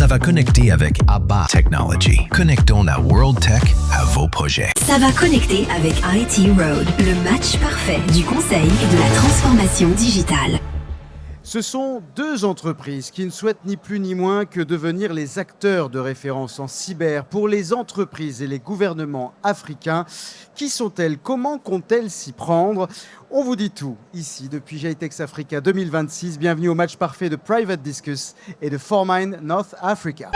Ça va connecter avec ABBA Technology. Connectons la World Tech à vos projets. Ça va connecter avec IT Road, le match parfait du conseil et de la transformation digitale. Ce sont deux entreprises qui ne souhaitent ni plus ni moins que devenir les acteurs de référence en cyber pour les entreprises et les gouvernements africains. Qui sont-elles? Comment comptent-elles s'y prendre? On vous dit tout ici depuis GITEX Africa 2026. Bienvenue au match parfait de Private Discus et de Formind North Africa.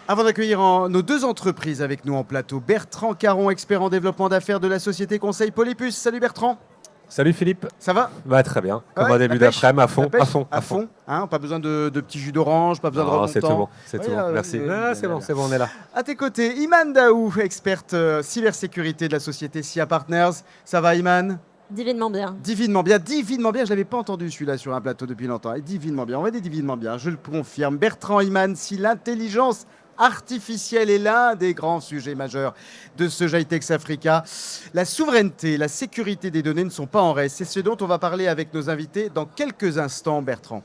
Avant d'accueillir nos deux entreprises avec nous en plateau, Bertrand Caron, expert en développement d'affaires de la société Conseil Polypus. Salut Bertrand. Salut Philippe. Ça va? Très bien. Comme Ouais, un début d'après-midi, à fond. Hein, pas besoin de petits jus d'orange, pas besoin de remontant. C'est tout bon, merci. C'est bon, on est là. À tes côtés, Iman Daou, experte cybersécurité de la société SIA Partners. Ça va Iman? Divinement bien. Divinement bien. Je l'avais pas entendu celui-là sur un plateau depuis longtemps. Et divinement bien, on va dire divinement bien, je le confirme. Bertrand, Iman, si l'intelligence artificielle est l'un des grands sujets majeurs de ce GITEX Africa. La souveraineté, la sécurité des données ne sont pas en reste. C'est ce dont on va parler avec nos invités dans quelques instants, Bertrand.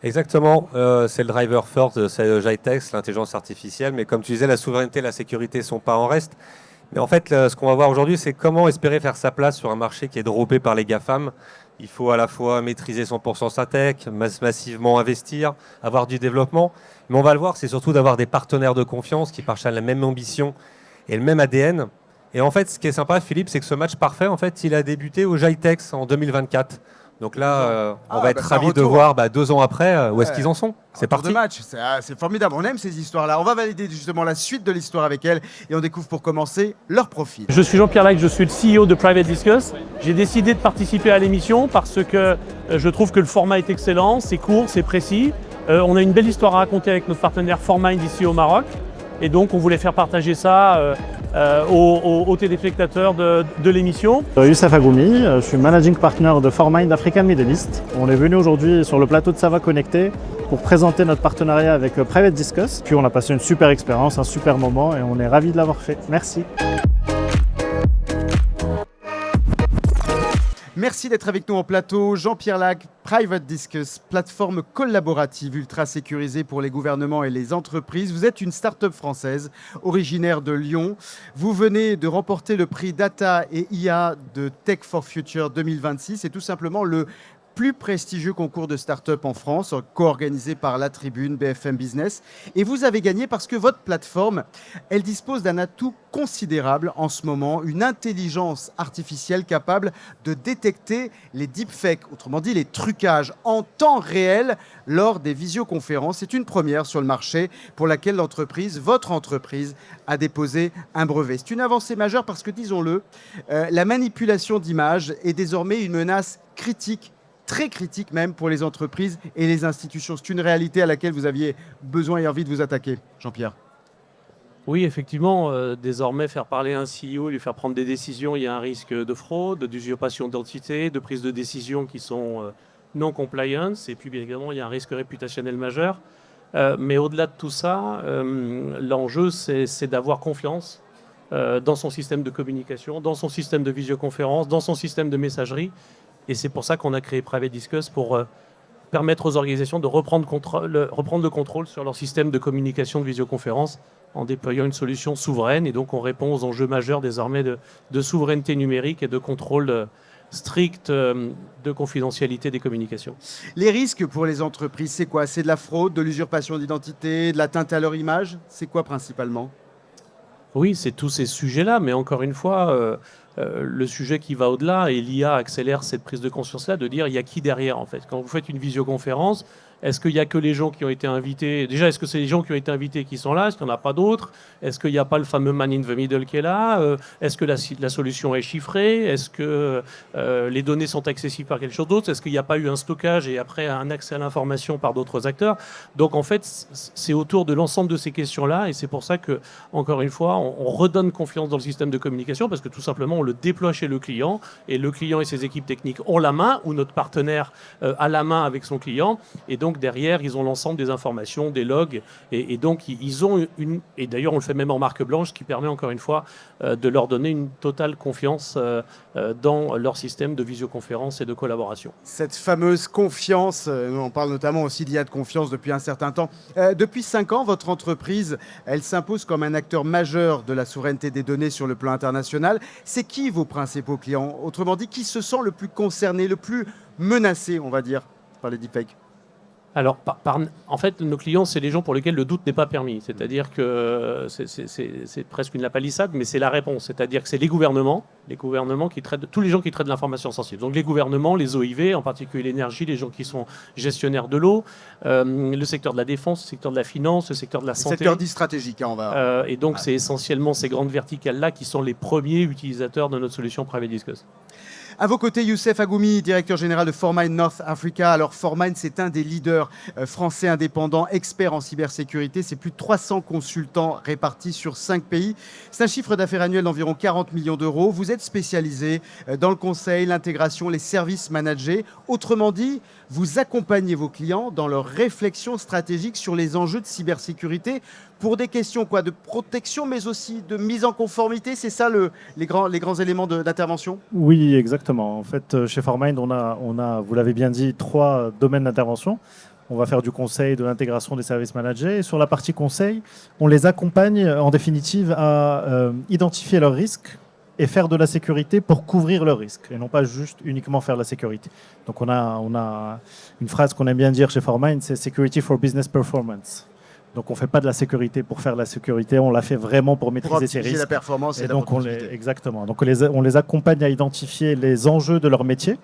Exactement, c'est le driver force de ce GITEX, l'intelligence artificielle. Mais comme tu disais, la souveraineté et la sécurité ne sont pas en reste. Mais en fait, ce qu'on va voir aujourd'hui, c'est comment espérer faire sa place sur un marché qui est dopé par les GAFAM. Il faut à la fois maîtriser 100% sa tech, massivement investir, avoir du développement. Mais on va le voir, c'est surtout d'avoir des partenaires de confiance qui partagent la même ambition et le même ADN. Et en fait, ce qui est sympa, Philippe, c'est que ce match parfait, en fait, il a débuté au GITEX en 2024. Donc là, on va être ravis de voir 2 ans après où est-ce qu'ils en sont. C'est parti. De match, c'est formidable. On aime ces histoires-là. On va valider justement la suite de l'histoire avec elles et on découvre pour commencer leur profil. Je suis Jean-Pierre Lac, je suis le CEO de Private Discus. J'ai décidé de participer à l'émission parce que je trouve que le format est excellent, c'est court, c'est précis. On a une belle histoire à raconter avec notre partenaire Formind ici au Maroc. Et donc on voulait faire partager ça aux téléspectateurs de l'émission. Youssef Agoumi, je suis Managing Partner de Formind Africa Middle East. On est venu aujourd'hui sur le plateau de Ça va connecter pour présenter notre partenariat avec Private Discus. Puis on a passé une super expérience, un super moment et on est ravis de l'avoir fait. Merci. Merci d'être avec nous en plateau. Jean-Pierre Lac, Private Discus, plateforme collaborative ultra sécurisée pour les gouvernements et les entreprises. Vous êtes une start-up française originaire de Lyon. Vous venez de remporter le prix Data et IA de Tech for Future 2026. C'est tout simplement le plus prestigieux concours de start-up en France, co-organisé par La Tribune, BFM Business. Et vous avez gagné parce que votre plateforme, elle dispose d'un atout considérable en ce moment, une intelligence artificielle capable de détecter les deepfakes, autrement dit les trucages en temps réel lors des visioconférences. C'est une première sur le marché pour laquelle votre entreprise, a déposé un brevet. C'est une avancée majeure parce que, disons-le, la manipulation d'images est désormais une menace critique, très critique même pour les entreprises et les institutions. C'est une réalité à laquelle vous aviez besoin et envie de vous attaquer, Jean-Pierre. Oui, effectivement, désormais, faire parler un CEO, lui faire prendre des décisions, il y a un risque de fraude, d'usurpation d'identité, de prise de décisions qui sont non compliance, et puis bien évidemment, il y a un risque réputationnel majeur. Mais au-delà de tout ça, l'enjeu, c'est d'avoir confiance dans son système de communication, dans son système de visioconférence, dans son système de messagerie. Et c'est pour ça qu'on a créé Private Discus pour permettre aux organisations de reprendre le contrôle sur leur système de communication de visioconférence en déployant une solution souveraine. Et donc, on répond aux enjeux majeurs désormais de souveraineté numérique et de contrôle strict de confidentialité des communications. Les risques pour les entreprises, c'est quoi? C'est de la fraude, de l'usurpation d'identité, de l'atteinte à leur image? C'est quoi principalement? Oui, c'est tous ces sujets-là, mais encore une fois, le sujet qui va au-delà, et l'IA accélère cette prise de conscience-là, de dire il y a qui derrière en fait. Quand vous faites une visioconférence, est-ce qu'il n'y a que les gens qui ont été invités? Déjà, est-ce que c'est les gens qui ont été invités qui sont là? Est-ce qu'il n'y en a pas d'autres? Est-ce qu'il n'y a pas le fameux man in the middle qui est là? Est-ce que la solution est chiffrée? Est-ce que les données sont accessibles par quelque chose d'autre? Est-ce qu'il n'y a pas eu un stockage et après un accès à l'information par d'autres acteurs? Donc en fait, c'est autour de l'ensemble de ces questions-là et c'est pour ça que, encore une fois, on redonne confiance dans le système de communication parce que tout simplement, on le déploie chez le client, et le client et ses équipes techniques ont la main, ou notre partenaire a la main avec son client, et donc derrière, ils ont l'ensemble des informations, des logs, et donc ils ont et d'ailleurs on le fait même en marque blanche, ce qui permet encore une fois de leur donner une totale confiance dans leur système de visioconférence et de collaboration. Cette fameuse confiance, on parle notamment aussi d'IA de confiance depuis un certain temps. Depuis 5 ans, votre entreprise, elle s'impose comme un acteur majeur de la souveraineté des données sur le plan international. C'est qui vos principaux clients? Autrement dit, qui se sent le plus concerné, le plus menacé, on va dire, par les deepfakes? Alors, en fait, nos clients, c'est les gens pour lesquels le doute n'est pas permis. C'est-à-dire que c'est presque une lapalissade, mais c'est la réponse. C'est-à-dire que c'est les gouvernements qui traitent, tous les gens qui traitent de l'information sensible. Donc les gouvernements, les OIV, en particulier l'énergie, les gens qui sont gestionnaires de l'eau, le secteur de la défense, le secteur de la finance, le secteur de la santé. Le secteur dit stratégique, hein, on va... et donc, c'est essentiellement ces grandes verticales-là qui sont les premiers utilisateurs de notre solution Private Discuss. À vos côtés, Youssef Agoumi, directeur général de Formine North Africa. Alors, Formine, c'est un des leaders français indépendants, experts en cybersécurité. C'est plus de 300 consultants répartis sur 5 pays. C'est un chiffre d'affaires annuel d'environ 40 millions d'euros. Vous êtes spécialisé dans le conseil, l'intégration, les services managés. Autrement dit, vous accompagnez vos clients dans leur réflexion stratégique sur les enjeux de cybersécurité pour des questions de protection, mais aussi de mise en conformité. C'est ça les grands éléments d'intervention? Oui, exactement. En fait, chez Formind, on a, vous l'avez bien dit, 3 domaines d'intervention. On va faire du conseil, de l'intégration des services managés. Et sur la partie conseil, on les accompagne en définitive à identifier leurs risques et faire de la sécurité pour couvrir leurs risques, et non pas juste uniquement faire de la sécurité. Donc on a une phrase qu'on aime bien dire chez Formind, c'est « Security for Business Performance ». Donc on ne fait pas de la sécurité pour faire de la sécurité, on la fait vraiment pour maîtriser ses risques. La performance et la donc productivité. exactement. Donc on les accompagne à identifier les enjeux de leur métier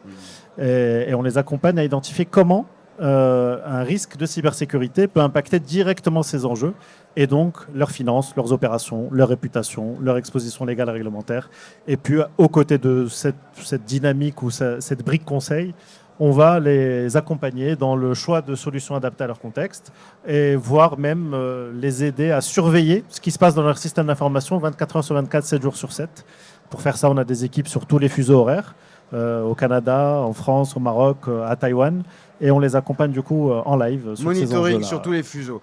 et on les accompagne à identifier comment un risque de cybersécurité peut impacter directement ces enjeux et donc leurs finances, leurs opérations, leur réputation, leur exposition légale et réglementaire. Et puis aux côtés de cette dynamique ou cette brique conseil, on va les accompagner dans le choix de solutions adaptées à leur contexte et voire même les aider à surveiller ce qui se passe dans leur système d'information 24 heures sur 24, 7 jours sur 7. Pour faire ça, on a des équipes sur tous les fuseaux horaires, au Canada, en France, au Maroc, à Taïwan, et on les accompagne du coup en live sur ces enjeux-là. Monitoring sur tous les fuseaux.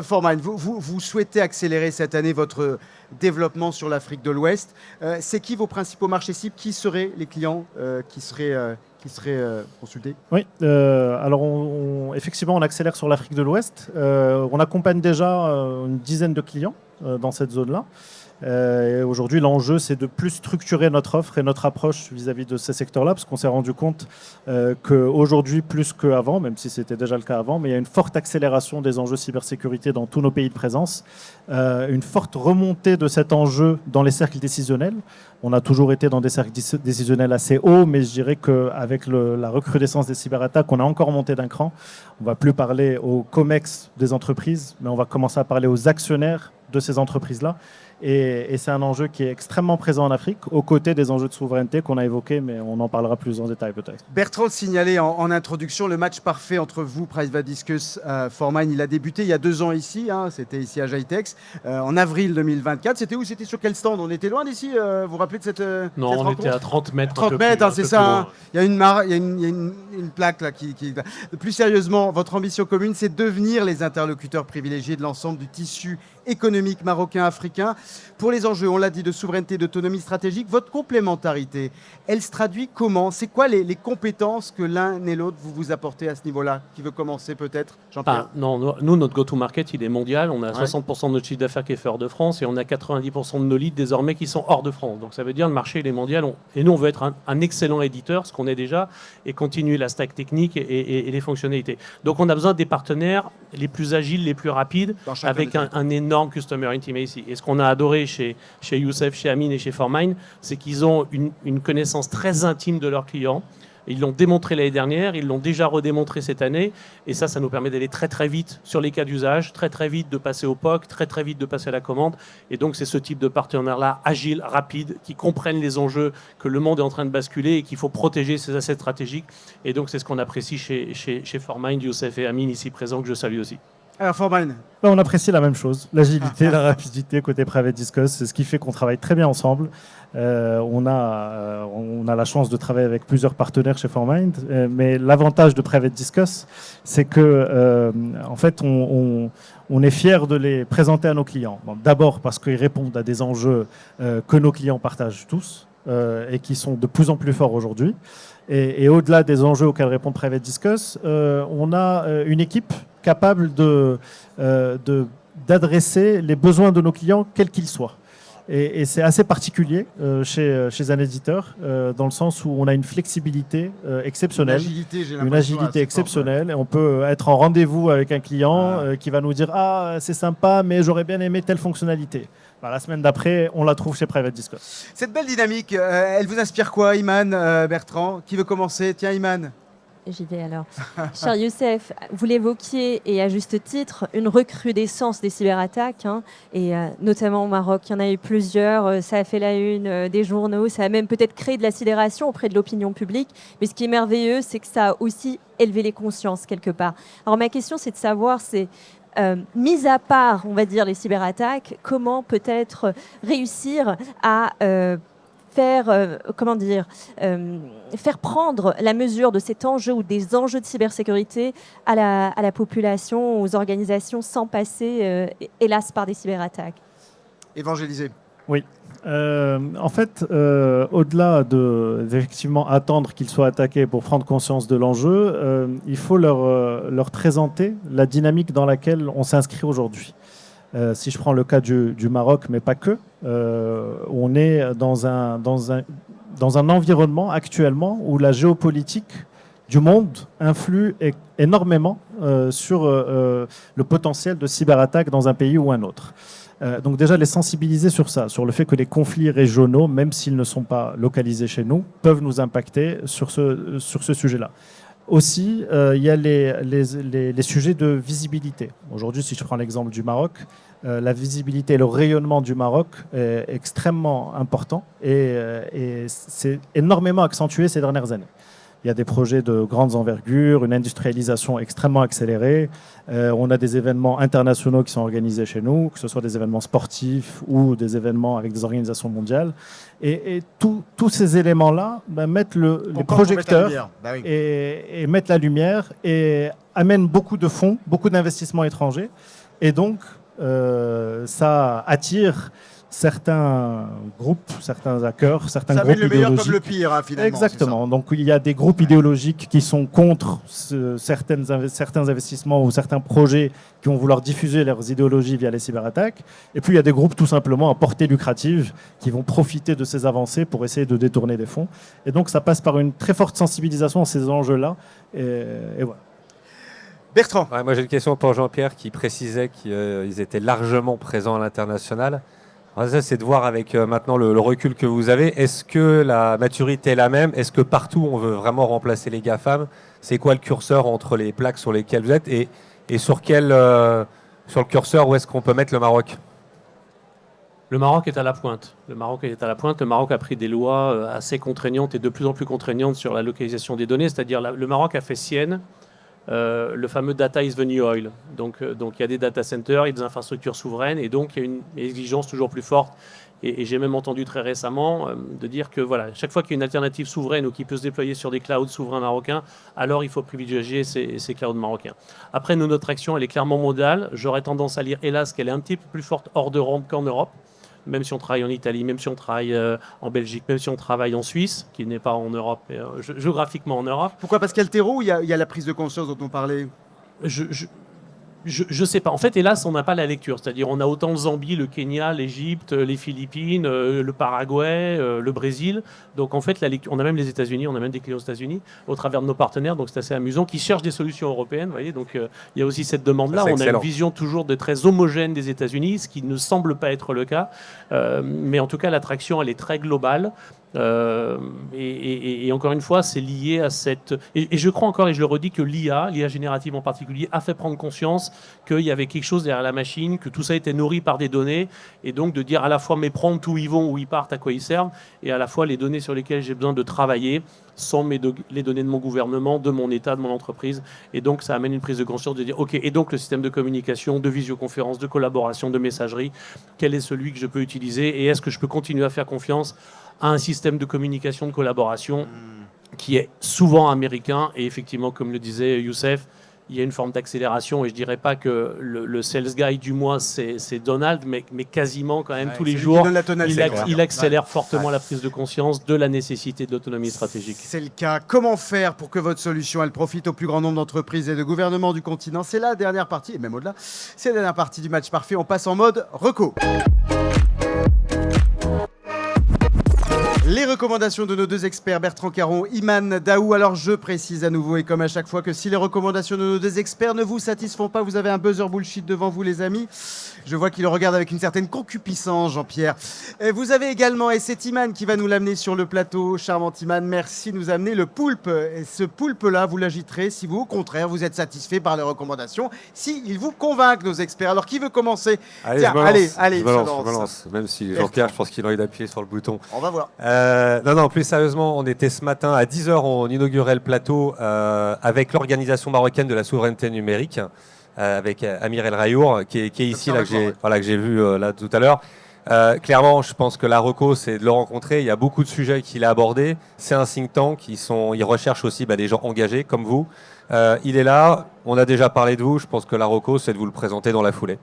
Formine, vous souhaitez accélérer cette année votre développement sur l'Afrique de l'Ouest. C'est qui vos principaux marchés cibles? Qui seraient les clients qui seraient consultés? Oui, alors effectivement, on accélère sur l'Afrique de l'Ouest. On accompagne déjà une dizaine de clients dans cette zone-là. Et aujourd'hui, l'enjeu, c'est de plus structurer notre offre et notre approche vis-à-vis de ces secteurs-là, parce qu'on s'est rendu compte qu'aujourd'hui, plus qu'avant, même si c'était déjà le cas avant, mais il y a une forte accélération des enjeux cybersécurité dans tous nos pays de présence, une forte remontée de cet enjeu dans les cercles décisionnels. On a toujours été dans des cercles décisionnels assez hauts, mais je dirais qu'avec la recrudescence des cyberattaques, on a encore monté d'un cran. On ne va plus parler aux COMEX des entreprises, mais on va commencer à parler aux actionnaires de ces entreprises-là. Et c'est un enjeu qui est extrêmement présent en Afrique, aux côtés des enjeux de souveraineté qu'on a évoqués, mais on en parlera plus en détail peut-être. Bertrand le signalait en introduction, le match parfait entre vous, Private Discuss, Formine, il a débuté il y a 2 ans ici, c'était ici à Jitex, en avril 2024. C'était où? C'était sur quel stand? On était loin d'ici, vous vous rappelez de cette Non, cette on était à 30 mètres. 30 mètres, c'est ça. Il y a une plaque là qui... Plus sérieusement, votre ambition commune, c'est devenir les interlocuteurs privilégiés de l'ensemble du tissu économique marocain, africain. Pour les enjeux, on l'a dit, de souveraineté, d'autonomie stratégique, votre complémentarité, elle se traduit comment? C'est quoi les compétences que l'un et l'autre vous apportez à ce niveau-là? Qui veut commencer peut-être? Jean-Pierre? Non, nous, notre go-to-market, il est mondial. On a 60% de notre chiffre d'affaires qui est fait hors de France et on a 90% de nos leads désormais qui sont hors de France. Donc ça veut dire le marché, il est mondial. Et nous, on veut être un excellent éditeur, ce qu'on est déjà, et continuer la stack technique et les fonctionnalités. Donc on a besoin des partenaires les plus agiles, les plus rapides, avec un énorme customer intimacy. Et ce qu'on a adoré chez Youssef, chez Amine et chez Formine, c'est qu'ils ont une connaissance très intime de leurs clients. Ils l'ont démontré l'année dernière, ils l'ont déjà redémontré cette année. Et ça nous permet d'aller très très vite sur les cas d'usage, très très vite de passer au POC, très très vite de passer à la commande. Et donc c'est ce type de partenaire-là, agile, rapide, qui comprennent les enjeux que le monde est en train de basculer et qu'il faut protéger ses assets stratégiques. Et donc c'est ce qu'on apprécie chez Formine, Youssef et Amine ici présents, que je salue aussi. Alors, Formine, On apprécie la même chose, l'agilité, la rapidité côté Private Discuss. C'est ce qui fait qu'on travaille très bien ensemble. On a la chance de travailler avec plusieurs partenaires chez Formind, mais l'avantage de Private Discuss, c'est que en fait, on est fier de les présenter à nos clients. Bon, d'abord parce qu'ils répondent à des enjeux que nos clients partagent tous et qui sont de plus en plus forts aujourd'hui. Et au-delà des enjeux auxquels répond Private Discuss, on a une équipe capable d'adresser les besoins de nos clients, quels qu'ils soient. Et c'est assez particulier chez un éditeur, dans le sens où on a une flexibilité exceptionnelle, une agilité exceptionnelle. Et on peut être en rendez-vous avec un client qui va nous dire « Ah, c'est sympa, mais j'aurais bien aimé telle fonctionnalité ». La semaine d'après, on la trouve chez Private Discuss. Cette belle dynamique, elle vous inspire quoi, Iman, Bertrand? Qui veut commencer? Tiens, Iman. J'y vais alors. Cher Youssef, vous l'évoquiez, et à juste titre, une recrudescence des cyberattaques, et notamment au Maroc. Il y en a eu plusieurs, ça a fait la une des journaux, ça a même peut-être créé de la sidération auprès de l'opinion publique. Mais ce qui est merveilleux, c'est que ça a aussi élevé les consciences quelque part. Alors ma question, c'est de savoir, mis à part, on va dire, les cyberattaques, comment peut-être réussir à faire prendre la mesure de cet enjeu ou des enjeux de cybersécurité à la population, aux organisations, sans passer, hélas, par des cyberattaques. Évangéliser. Oui. En fait, au-delà d'effectivement attendre qu'ils soient attaqués pour prendre conscience de l'enjeu, il faut leur présenter la dynamique dans laquelle on s'inscrit aujourd'hui. Si je prends le cas du Maroc, mais pas que, on est dans un environnement actuellement où la géopolitique du monde influe énormément sur le potentiel de cyberattaque dans un pays ou un autre. Donc déjà, les sensibiliser sur ça, sur le fait que les conflits régionaux, même s'ils ne sont pas localisés chez nous, peuvent nous impacter sur ce sujet-là. Aussi, il y a les sujets de visibilité. Aujourd'hui, si je prends l'exemple du Maroc, la visibilité et le rayonnement du Maroc est extrêmement important et c'est énormément accentué ces dernières années. Il y a des projets de grandes envergures, une industrialisation extrêmement accélérée. On a des événements internationaux qui sont organisés chez nous, que ce soit des événements sportifs ou des événements avec des organisations mondiales. Et tous ces éléments-là mettent les projecteurs et mettent la lumière et amènent beaucoup de fonds, beaucoup d'investissements étrangers. Et donc, ça attire certains groupes, certains hackers, certains groupes idéologiques. Ça met le meilleur comme le pire, finalement. Exactement. Donc il y a des groupes idéologiques qui sont contre certains investissements ou certains projets qui vont vouloir diffuser leurs idéologies via les cyberattaques. Et puis il y a des groupes tout simplement à portée lucrative qui vont profiter de ces avancées pour essayer de détourner des fonds. Et donc ça passe par une très forte sensibilisation à ces enjeux-là. Et voilà. Bertrand. Ouais, moi j'ai une question pour Jean-Pierre qui précisait qu'ils étaient largement présents à l'international. Alors ça, c'est de voir avec maintenant le recul que vous avez, est-ce que la maturité est la même? Est-ce que partout on veut vraiment remplacer les GAFAM? C'est quoi le curseur entre les plaques sur lesquelles vous êtes et sur le curseur où est-ce qu'on peut mettre le Maroc? Le Maroc est à la pointe. Le Maroc a pris des lois assez contraignantes et de plus en plus contraignantes sur la localisation des données, c'est-à-dire le Maroc a fait sienne le fameux data is the new oil. Donc il y a des data centers, il y a des infrastructures souveraines et donc il y a une exigence toujours plus forte. Et j'ai même entendu très récemment de dire que voilà, chaque fois qu'il y a une alternative souveraine ou qui peut se déployer sur des clouds souverains marocains, alors il faut privilégier ces clouds marocains. Après, notre action, elle est clairement mondiale. J'aurais tendance à lire, hélas, qu'elle est un petit peu plus forte hors d'Europe qu'en Europe. Même si on travaille en Italie, même si on travaille en Belgique, même si on travaille en Suisse, qui n'est pas en Europe, mais géographiquement en Europe. Pourquoi? Parce qu'il y a le terreau ou il y a la prise de conscience dont on parlait? Je sais pas. En fait, hélas, on n'a pas la lecture. C'est-à-dire, on a autant le Zambie, le Kenya, l'Égypte, les Philippines, le Paraguay, le Brésil. Donc, en fait, on a même les États-Unis, on a même des clients aux États-Unis au travers de nos partenaires. Donc, c'est assez amusant, qui cherchent des solutions européennes. Vous voyez, donc, il y a aussi cette demande-là. On a une vision toujours très homogène des États-Unis, ce qui ne semble pas être le cas. Mais en tout cas, l'attraction, elle est très globale. Et encore une fois, c'est lié à cette... Et je crois encore, et je le redis, que l'IA générative en particulier, a fait prendre conscience qu'il y avait quelque chose derrière la machine, que tout ça était nourri par des données, et donc de dire à la fois mes prompts, où ils vont, où ils partent, à quoi ils servent, et à la fois les données sur lesquelles j'ai besoin de travailler sont les données de mon gouvernement, de mon État, de mon entreprise. Et donc, ça amène une prise de conscience de dire, OK, et donc le système de communication, de visioconférence, de collaboration, de messagerie, quel est celui que je peux utiliser, et est-ce que je peux continuer à faire confiance à un système de communication, de collaboration qui est souvent américain. Et effectivement, comme le disait Youssef, il y a une forme d'accélération. Et je ne dirais pas que le sales guy du mois, c'est Donald, mais quasiment quand même tous les jours, il accélère fortement la prise de conscience de la nécessité de l'autonomie stratégique. C'est le cas. Comment faire pour que votre solution elle profite au plus grand nombre d'entreprises et de gouvernements du continent? C'est la dernière partie, et même au-delà, c'est la dernière partie du match parfait. On passe en mode reco. Les recommandations de nos deux experts, Bertrand Caron, Iman Daou. Alors je précise à nouveau et comme à chaque fois que si les recommandations de nos deux experts ne vous satisfont pas, vous avez un buzzer bullshit devant vous les amis. Je vois qu'il le regarde avec une certaine concupiscence, Jean-Pierre. Et vous avez également, et c'est Iman qui va nous l'amener sur le plateau, charmant Iman, merci de nous amener le poulpe. Et ce poulpe-là, vous l'agiterez si vous, au contraire, vous êtes satisfait par les recommandations, si ils vous convainquent, nos experts. Alors qui veut commencer? Allez, Tiens, je me lance. Même si Jean-Pierre, je pense qu'il a envie d'appuyer sur le bouton. On va voir. Non, plus sérieusement, on était ce matin à 10h, on inaugurait le plateau avec l'organisation marocaine de la souveraineté numérique, avec Amir El Rayour, qui est ici, là, que j'ai vu là tout à l'heure. Clairement, je pense que la reco, c'est de le rencontrer. Il y a beaucoup de sujets qu'il a abordés. C'est un think tank, il recherche aussi des gens engagés comme vous. Il est là, on a déjà parlé de vous. Je pense que la reco, c'est de vous le présenter dans la foulée.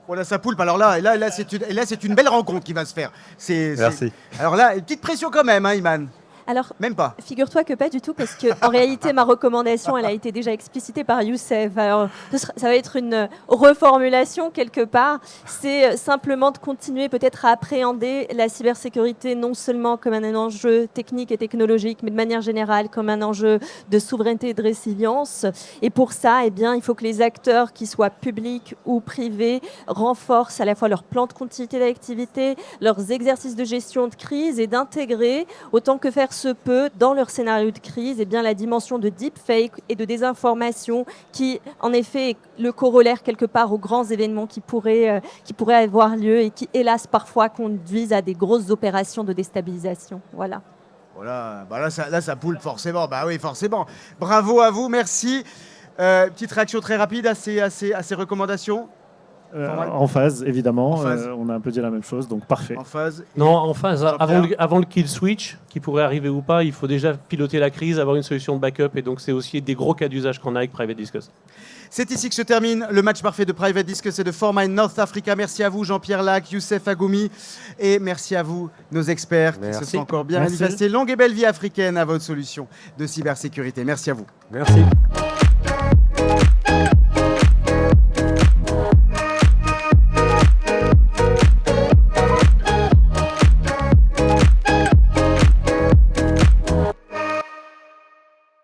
Voilà sa poulpe. Alors là, c'est une belle rencontre qui va se faire. Merci. Alors là, une petite pression quand même, hein, Iman. Alors, même pas. Figure-toi que pas du tout, parce qu'en réalité, ma recommandation, elle a été déjà explicitée par Youssef. Alors, ça va être une reformulation quelque part. C'est simplement de continuer peut-être à appréhender la cybersécurité non seulement comme un enjeu technique et technologique, mais de manière générale comme un enjeu de souveraineté et de résilience. Et pour ça, eh bien, il faut que les acteurs, qu'ils soient publics ou privés, renforcent à la fois leur plan de continuité d'activité, leurs exercices de gestion de crise et d'intégrer, autant que faire se peut, dans leur scénario de crise, eh bien, la dimension de deepfake et de désinformation qui, en effet, est le corollaire quelque part aux grands événements qui pourraient avoir lieu et qui, hélas, parfois conduisent à des grosses opérations de déstabilisation. Voilà. Voilà, là, ça poule forcément. Bah oui, forcément. Bravo à vous, merci. Petite réaction très rapide à ces recommandations. En phase, évidemment. En phase. On a un peu dit la même chose, donc parfait. En phase. Non, en phase. Avant le kill switch, qui pourrait arriver ou pas, il faut déjà piloter la crise, avoir une solution de backup. Et donc, c'est aussi des gros cas d'usage qu'on a avec Private Discuss. C'est ici que se termine le match parfait de Private Discuss et de Formind North Africa. Merci à vous, Jean-Pierre Lac, Youssef Agoumi. Et merci à vous, nos experts, qui se sont encore bien manifestés. Longue et belle vie africaine à votre solution de cybersécurité. Merci à vous. Merci.